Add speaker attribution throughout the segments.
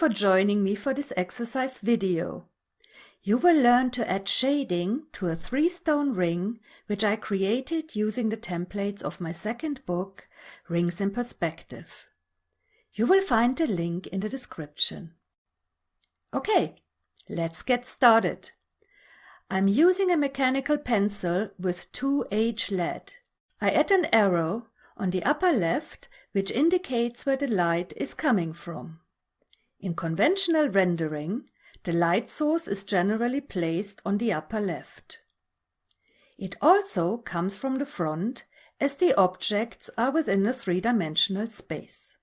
Speaker 1: for joining me for this exercise video. You will learn to add shading to a 3-stone ring which I created using the templates of my second book, Rings in Perspective. You will find the link in the description. Okay, let's get started. I'm using a mechanical pencil with 2H lead. I add an arrow on the upper left which indicates where the light is coming from. In conventional rendering, the light source is generally placed on the upper left. It also comes from the front, as the objects are within a 3-dimensional space.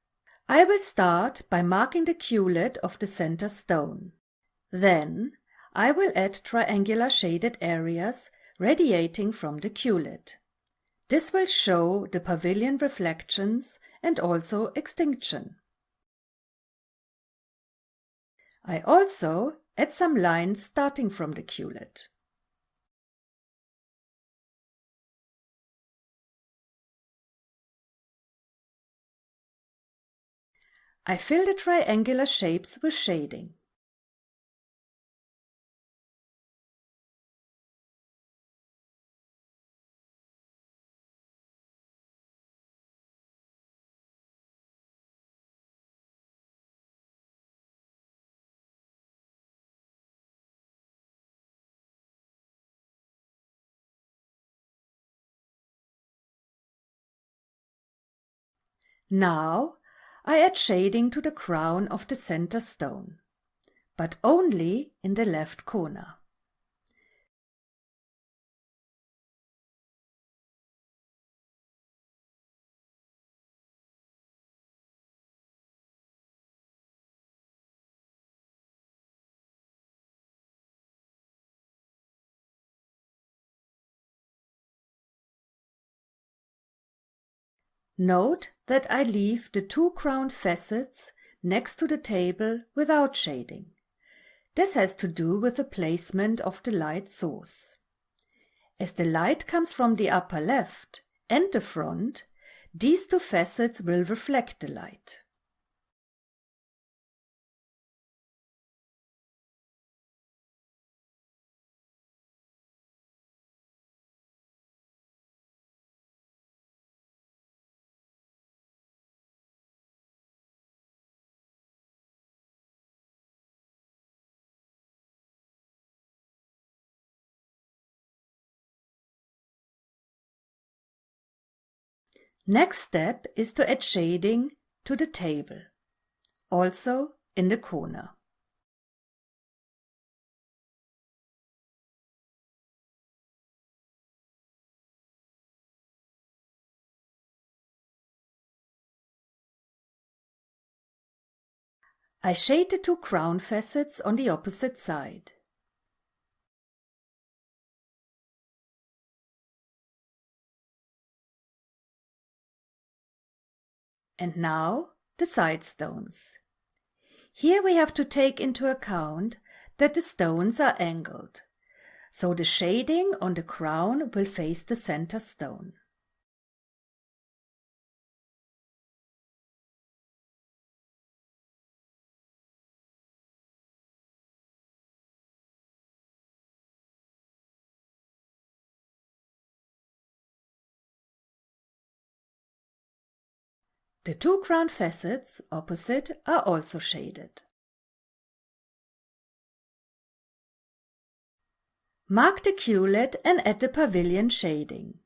Speaker 1: I will start by marking the culet of the center stone. Then I will add triangular shaded areas radiating from the culet. This will show the pavilion reflections and also extinction. I also add some lines starting from the culet. I fill the triangular shapes with shading. Now I add shading to the crown of the center stone, but only in the left corner. Note that I leave the 2 crown facets next to the table without shading. This has to do with the placement of the light source. As the light comes from the upper left and the front, these 2 facets will reflect the light. Next step is to add shading to the table, also in the corner. I shade the 2 crown facets on the opposite side. And now the side stones. Here we have to take into account that the stones are angled, so the shading on the crown will face the center stone. The 2 crown facets opposite are also shaded. Mark the culet and add the pavilion shading.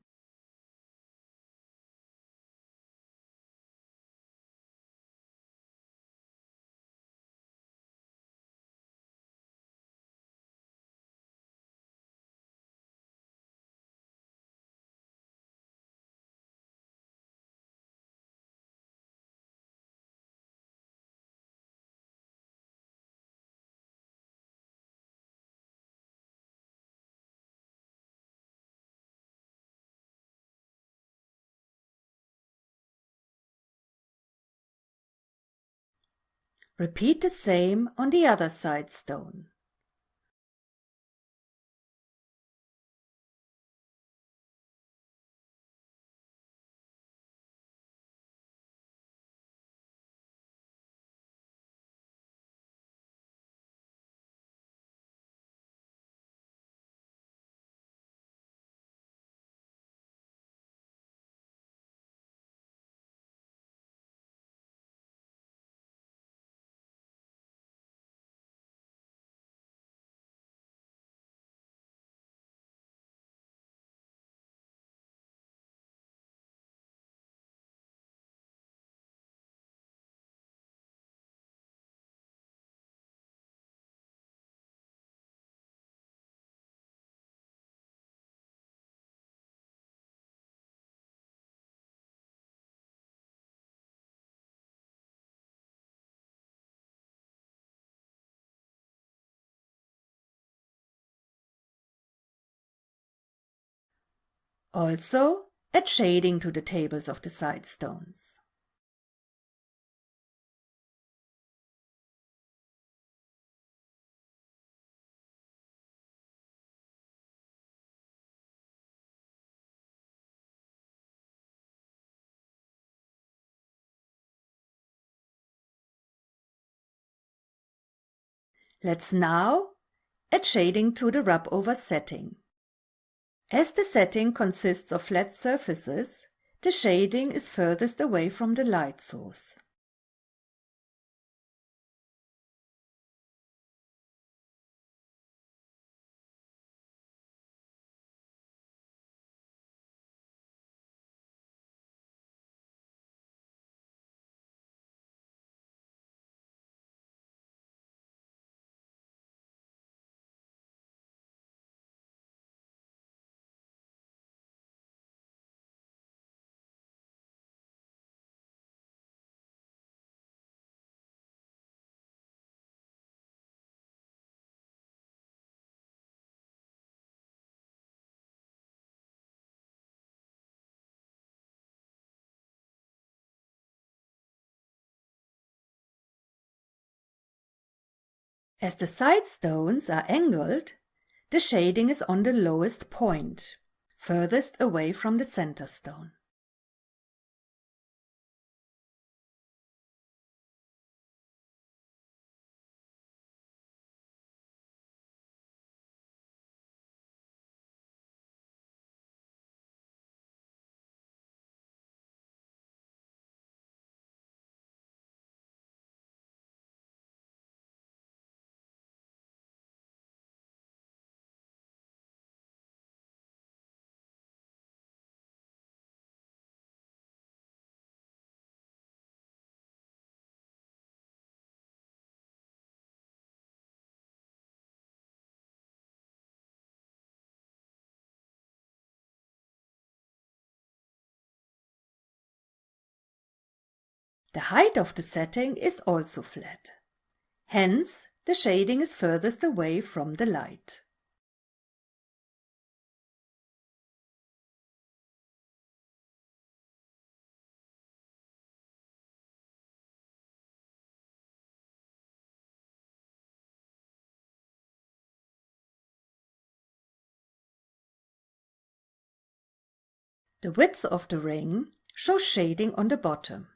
Speaker 1: Repeat the same on the other side stone. Also, add shading to the tables of the side stones. Let's now add shading to the rub-over setting. As the setting consists of flat surfaces, the shading is furthest away from the light source. As the side stones are angled, the shading is on the lowest point, furthest away from the center stone. The height of the setting is also flat. Hence, the shading is furthest away from the light. The width of the ring shows shading on the bottom.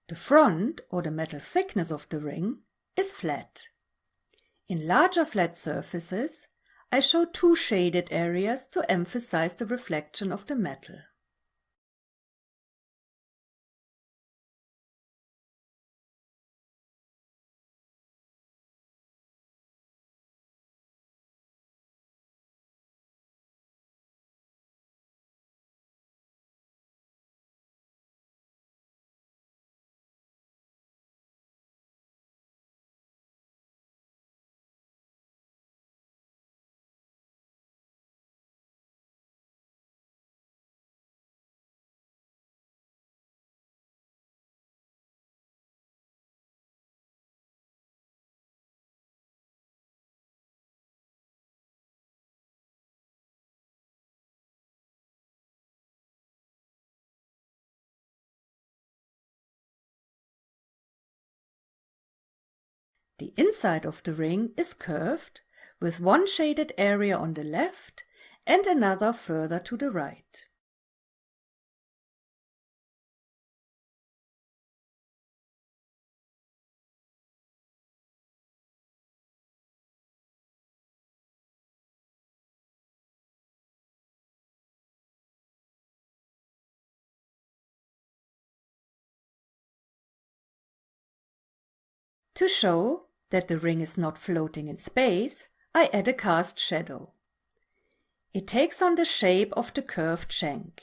Speaker 1: The front or the metal thickness of the ring is flat. In larger flat surfaces, I show two shaded areas to emphasize the reflection of the metal. The inside of the ring is curved, with one shaded area on the left and another further to the right. To show that the ring is not floating in space, I add a cast shadow. It takes on the shape of the curved shank.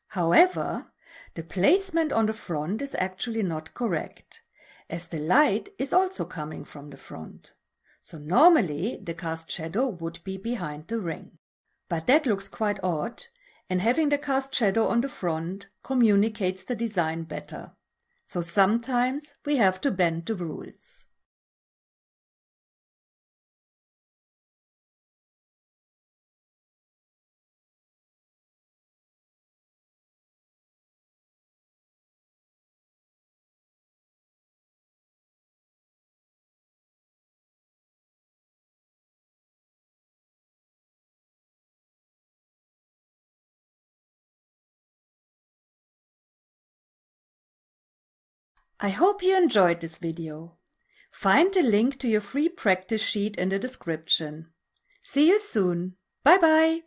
Speaker 1: However, the placement on the front is actually not correct, as the light is also coming from the front. So normally the cast shadow would be behind the ring. But that looks quite odd, and having the cast shadow on the front communicates the design better. So sometimes we have to bend the rules. I hope you enjoyed this video. Find the link to your free practice sheet in the description. See you soon. Bye bye.